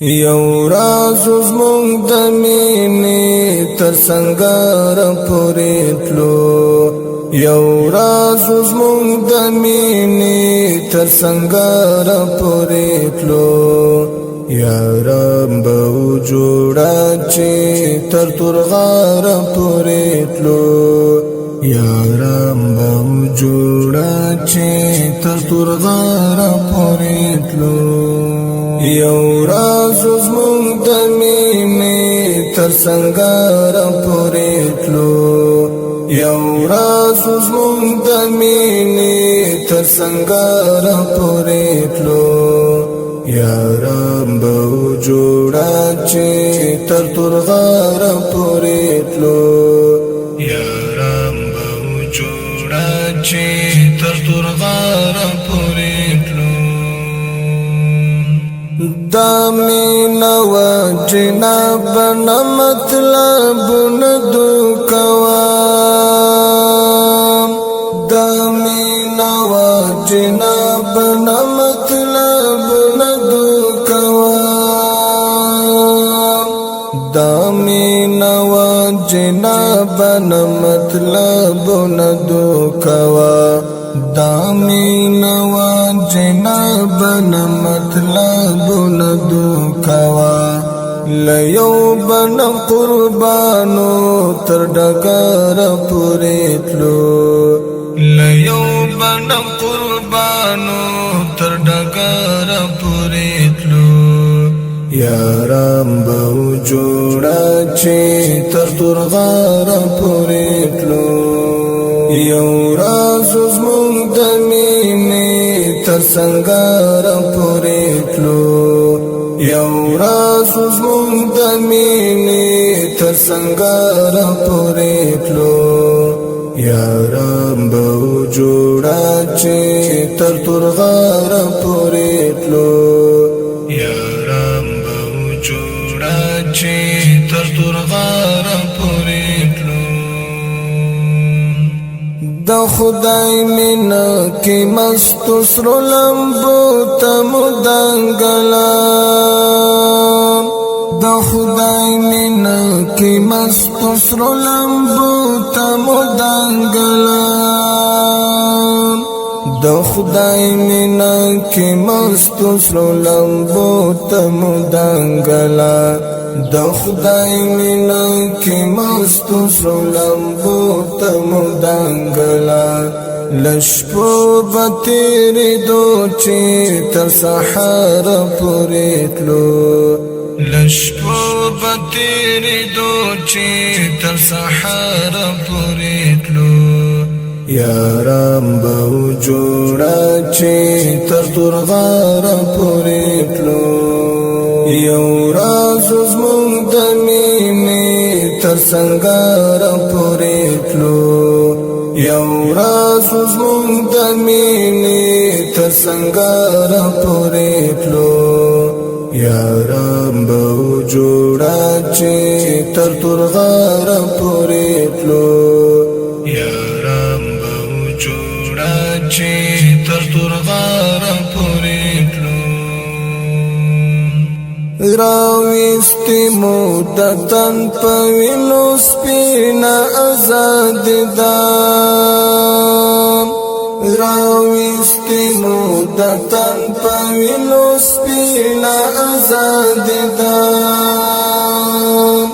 یو راز زمونږ د مینې تر سنګار پورې تلو یو راز زمونږ د مینې تر سنګار پورې تلو یارم به جوړه چې تر تورغار پورې تلو یارم به جوړه چې تر تورغار پورې تلو یو راز زمونږ د مینې تر سنګار پورې تلو یو راز زمونږ د مینې تر سنګار پورې تلو یارم به جوړه چې تر تورغار پورې تلو یارم به جوړه چې تر تورغار پورې تلو دا مینا و جناب نه مطلب ندو کوام دا مینا و جناب نه مطلب ندو کوام دا مینا و جناب نه مطلب ندو کوام دا مینا و جناب نه مطلب ندو کوا لیو بن قربانو تر ډګر پورې تلو لیو بن قربانو تر ډګر پورې تلو یارم به جوړه چې تر تورغار پورې تلو یو راز زمونږ د مینې تر سنګار پورې تلو یو راز زمونږ د مینې تر سنګار پورې تلو یارم به جوړه چې تر تورغار پورې تلو یارم به جوړه چې تر تورغار پورې تلو د خدای مینا کې مست سر لمبو تم دنګلا د خدای مینا کې مست سر لمبو تم دنګلا د خدای مینا کې مست سر لمبو تم دنګلا د خدای مینا کې مست سلمبو تم دنګلا لشپو بتیر دو چې تر سحر پورې تلو لشپو بتیر دو چې تر سحر پورې تلو یارم به جوړه چې تر تورغار پورې تلو یو راز زمونږ د مینې تر سنګار پورې تلو یو راز زمونږ د مینې تر سنګار پورې تلو یارم به جوړه چې تر تورغار پورې تلو یارم به جوړه چې تر تورغار پورې تلو راویستی مودتن پوینو سپینا ازاد دام راویستی مودتن پوینو سپینا ازاد دام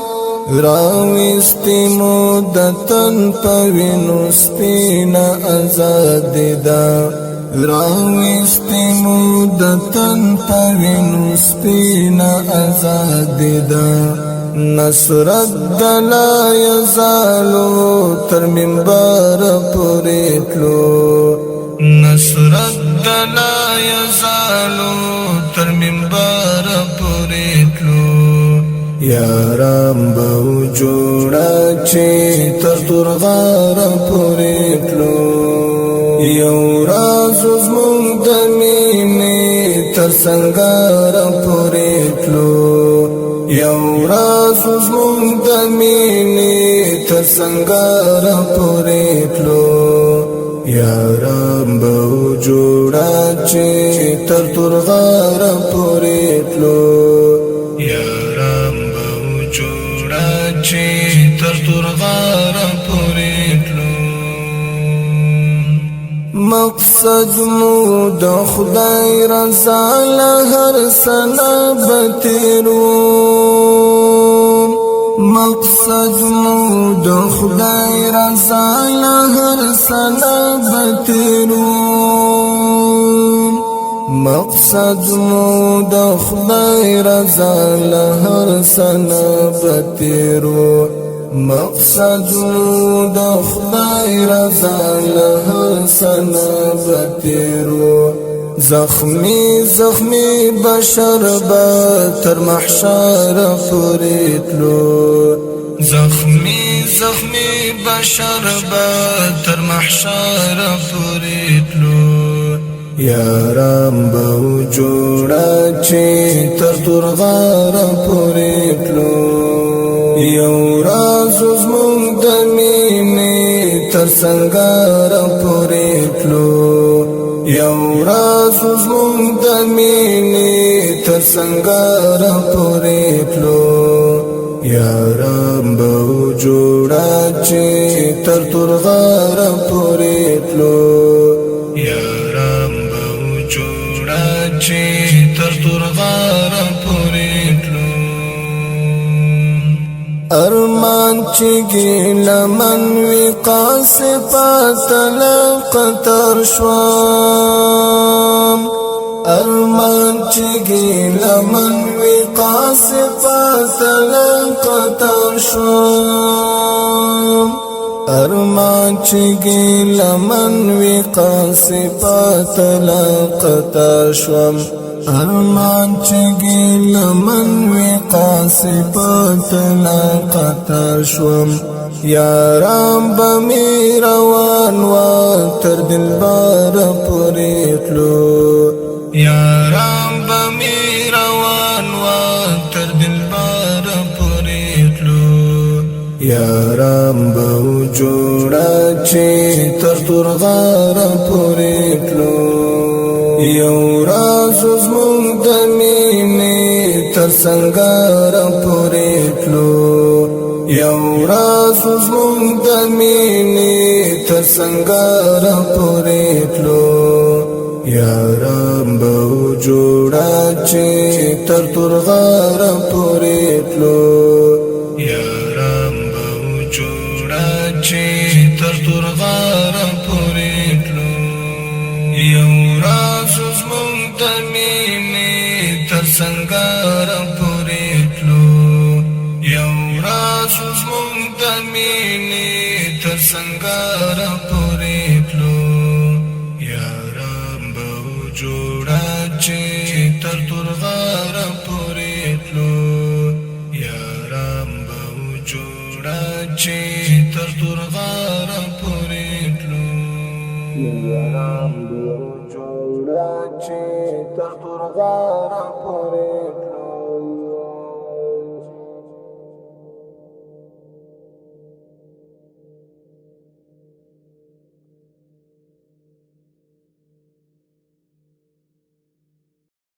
راویستی مودتن پوینو سپینا ازاد دام راویستی مودتن پوینو سپینا ازاد دا نصرت دلا یزالو تر منبر پورې تلو نصرت دلا یزالو تر منبر پورې تلو یارم به جوړه چې تر تورغار پورې تلو یو راز زمونږ د مینې تر سنګار پورې تلو یو راز زمونږ د مینې تر سنګار پورې تلو یارم به جوړه چې تر تورغار پورې تلو مقصد مو د خدای رضا له هر سنه بتیرو مقصد مو د خدای رضا له هر سنه بتیرو مقصد مو د خدای رضا له هر سنه بتیرو مقصد د خدای رضا له هر سنه بتیرو زخمی زخمی بشر به تر محشر پورې تلو زخمی زخمی بشر به تر محشر پورې تلو یارم به جوړه چې تر تورغار پورې تلو یو راز زمونږ د مینې تر سنګار پورې تلو یو راز زمونږ د مینې تر سنګار پورې تلو یارم به جوړه چې تر تورغار پورې تلو یارم به جوړه چې تر تورغار پورې تلو ارمان چگی لمن وی قاصفات لقطر شوام ارمان چگی لمن وی قاصفات لقطر شوام ارمان چگی لمن وی قاصفات لقطر شوام ارمان چگی لمن وی قاصفات لقطر شوم یارام بمی روان و تر دلبار پورې تلو یارام بمی روان و تر دلبار پورې تلو یارام به جوړه چې تر تورغار پورې تلو یو راز زمونږ د مینې تر سنګار پورې تلو یو راز زمونږ د مینې تر سنګار پورې تلو یارم به جوړه چې تر تورغار پورې تلو یارم به جوړه چې تر تورغار پورې تلو یو راز زمونږ د مینې تر سنګار پورې تلو یو راز زمونږ د مینې تر سنګار پورې تلو یارم به جوړه چې تر تورغار پورې تلو یارم به جوړه چې تر تورغار پورې تلو یارم به جوړه چې تر تورغار پورې